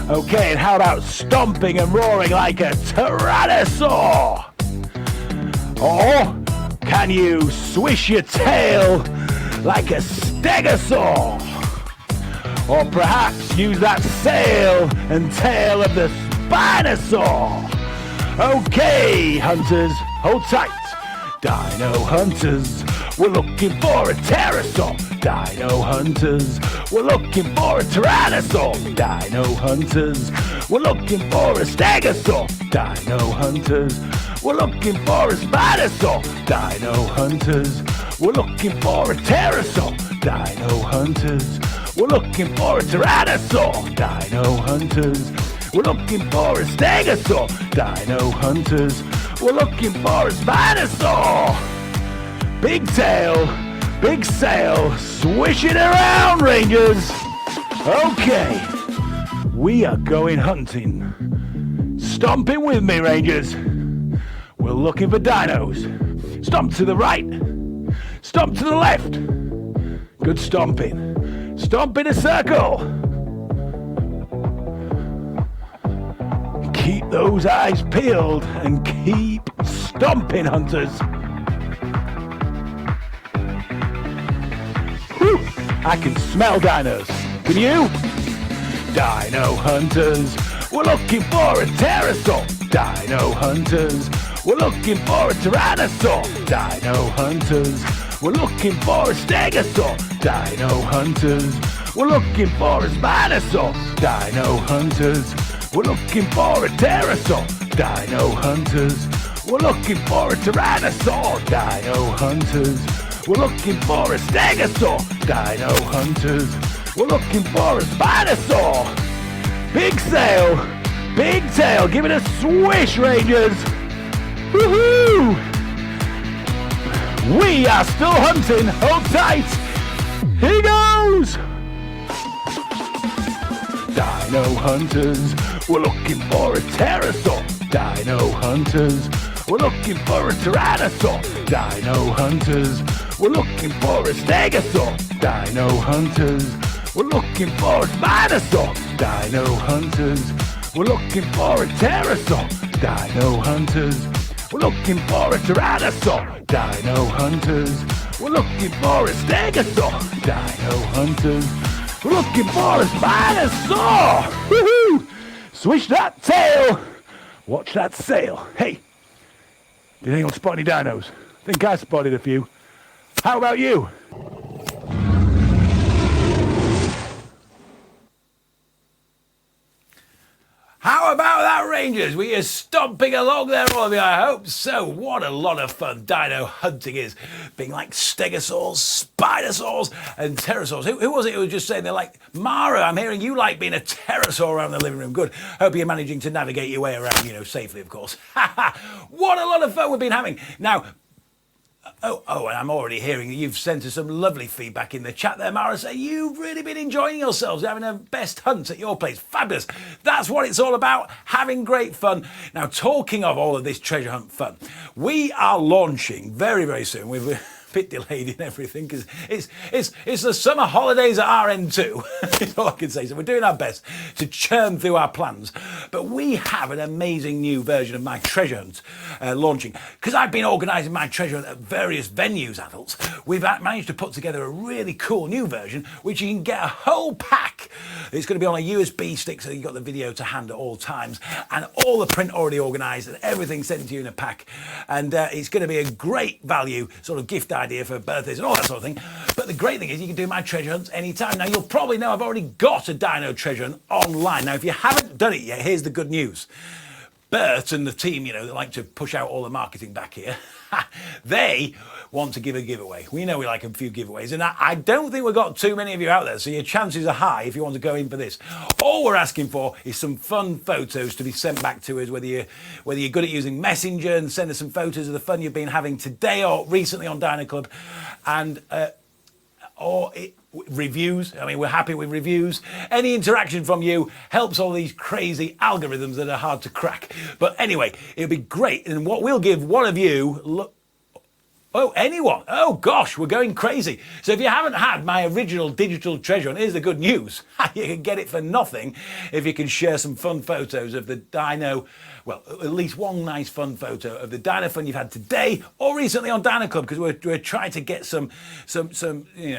S1: Okay, and how about stomping and roaring like a tyrannosaur? Or can you swish your tail like a stegosaur? Or perhaps use that sail and tail of the Spinosaur. Okay, hunters, hold tight. Dino hunters, we're looking for a pterosaur. Dino hunters, we're looking for a tyrannosaur. Dino hunters, we're looking for a stegosaur. Dino hunters, we're looking for a Spinosaur. Dino hunters, we're looking for a pterosaur. Dino hunters, we're looking for a tyrannosaur. Dino hunters, we're looking for a stegosaur. Dino hunters, We're looking for a dinosaur. Big tail, big sail, swish it around, Rangers. Okay, we are going hunting. Stomping with me, Rangers. We're looking for dinos. Stomp to the right, stomp to the left. Good stomping. Stomp in a circle. Keep those eyes peeled and keep stomping, hunters. Whew, I can smell dinos. Can you? Dino hunters, we're looking for a pterosaur. Dino hunters, we're looking for a tyrannosaur. Dino hunters, we're looking for a stegosaur. Dino hunters, we're looking for a spinosaur. Dino hunters, we're looking for a pterosaur. Dino hunters, we're looking for a tyrannosaur. Dino hunters, we're looking for a stegosaur. Dino hunters, we're looking for a spinosaur. Big sail, big tail, give it a swish, Rangers. Woohoo! We are still hunting. Hold tight. Here he goes. Dino hunters, we're looking for a pterosaur. Dino hunters, we're looking for a tyrannosaur. Dino hunters, we're looking for a stegosaur. Dino hunters, we're looking for a spinosaur. Dino hunters, we're looking for a pterosaur. Dino hunters, we're looking for a tyrannosaur. Dino hunters, we're looking for a stegosaur. Dino hunters, we're looking for a spinosaur. Woohoo! Swish that tail. Watch that sail. Hey, did anyone spot any dinos? I think I spotted a few. How about you? How about that, Rangers? We are stomping along there, all of you. I hope so. What a lot of fun dino hunting is. Being like stegosaurs, spinosaurs, and pterosaurs. Who was it who was just saying they're like, Mara, I'm hearing you like being a pterosaur around the living room. Good. Hope you're managing to navigate your way around, safely, of course. What a lot of fun we've been having. Now, Oh, and I'm already hearing that you've sent us some lovely feedback in the chat there, Mara, saying you've really been enjoying yourselves, having a best hunt at your place. Fabulous. That's what it's all about, having great fun. Now, talking of all of this treasure hunt fun, we are launching very, very soon. We're a bit delayed in everything because it's the summer holidays at our end too. That's all I can say. So we're doing our best to churn through our plans. But we have an amazing new version of my treasure hunt launching. Because I've been organising my treasure hunt at various venues, adults, we've managed to put together a really cool new version which you can get a whole pack. It's going to be on a USB stick so you've got the video to hand at all times and all the print already organised and everything sent to you in a pack. And it's going to be a great value sort of gift idea for birthdays and all that sort of thing. But the great thing is you can do my treasure hunts anytime. Now you'll probably know I've already got a dino treasure hunt online. Now if you haven't done it yet, here's the good news. Bert and the team, that like to push out all the marketing back here, they want to give a giveaway. We know we like a few giveaways, and I don't think we've got too many of you out there, so your chances are high if you want to go in for this. All we're asking for is some fun photos to be sent back to us, whether you're good at using Messenger, and send us some photos of the fun you've been having today or recently on Dino Club, and reviews. I mean, we're happy with reviews. Any interaction from you helps all these crazy algorithms that are hard to crack. But anyway, it'll be great. And what we'll give one of you, anyone. Oh gosh, we're going crazy. So if you haven't had my original digital treasure, and here's the good news, you can get it for nothing if you can share some fun photos of the dino, well, at least one nice fun photo of the dino fun you've had today or recently on Dino Club, because we're trying to get some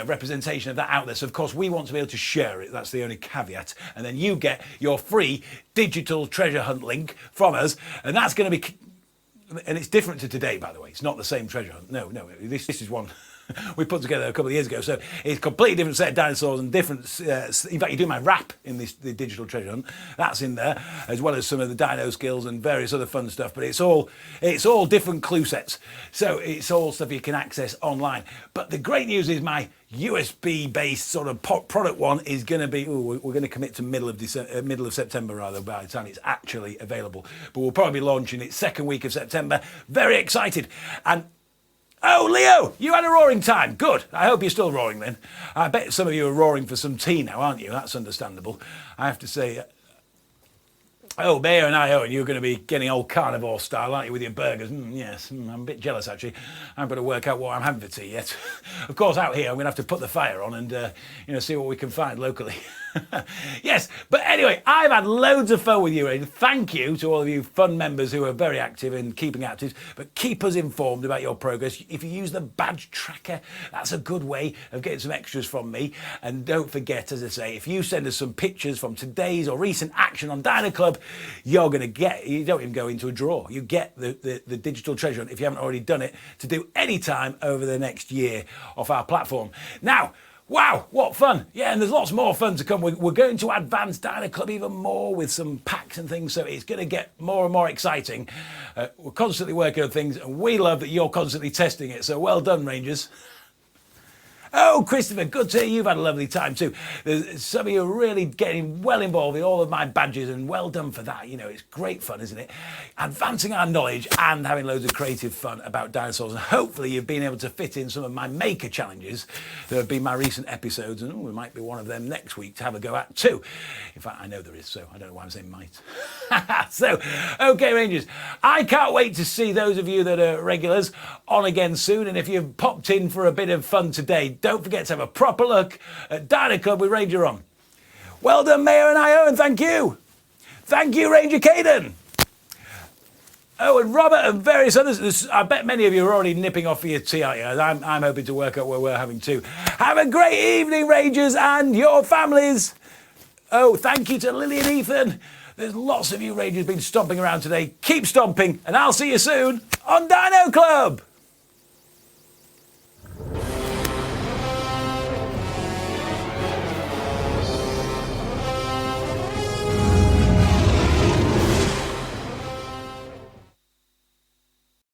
S1: representation of that out there. So of course we want to be able to share it. That's the only caveat. And then you get your free digital treasure hunt link from us, and that's going to be. And it's different to today, by the way. It's not the same treasure hunt. No. This is one we put together a couple of years ago. So it's a completely different set of dinosaurs and different. In fact, you do my rap in the digital treasure hunt. That's in there, as well as some of the dino skills and various other fun stuff. But it's all different clue sets. So it's all stuff you can access online. But the great news is my USB-based sort of product one is going to be. We're going to commit to middle of September rather by the time it's actually available. But we'll probably be launching it second week of September. Very excited. And oh, Leo, you had a roaring time. Good. I hope you're still roaring then. I bet some of you are roaring for some tea now, aren't you? That's understandable. I have to say. Oh, Mayor and I, Owen, you're going to be getting old carnivore style, aren't you, with your burgers? Yes, I'm a bit jealous, actually. I've got to work out what I'm having for tea yet. Of course, out here, I'm going to have to put the fire on and, see what we can find locally. Yes, but anyway, I've had loads of fun with you, Ray. Thank you to all of you fun members who are very active in keeping active, but keep us informed about your progress. If you use the badge tracker, that's a good way of getting some extras from me. And don't forget, as I say, if you send us some pictures from today's or recent action on Dino Club, you're going to get, you don't even go into a draw. You get the digital treasure hunt, if you haven't already done it, to do any time over the next year off our platform. Now, wow, what fun. Yeah, and there's lots more fun to come. We're going to advance Dino Club even more with some packs and things, so it's going to get more and more exciting. We're constantly working on things, and we love that you're constantly testing it, so well done, Rangers. Oh, Christopher, good to hear you've had a lovely time too. There's some of you are really getting well involved in all of my badges, and well done for that. It's great fun, isn't it? Advancing our knowledge and having loads of creative fun about dinosaurs. And hopefully you've been able to fit in some of my maker challenges that have been my recent episodes, and we might be one of them next week to have a go at too. In fact, I know there is, so I don't know why I'm saying might. So, okay, Rangers, I can't wait to see those of you that are regulars on again soon. And if you've popped in for a bit of fun today, don't forget to have a proper look at Dino Club with Ranger on. Well done, Mayor and I, Owen, thank you. Thank you, Ranger Caden. Oh, and Robert and various others. I bet many of you are already nipping off for your tea, aren't you? I'm hoping to work out where we're having too. Have a great evening, Rangers, and your families. Oh, thank you to Lily and Ethan. There's lots of you Rangers been stomping around today. Keep stomping, and I'll see you soon on Dino Club.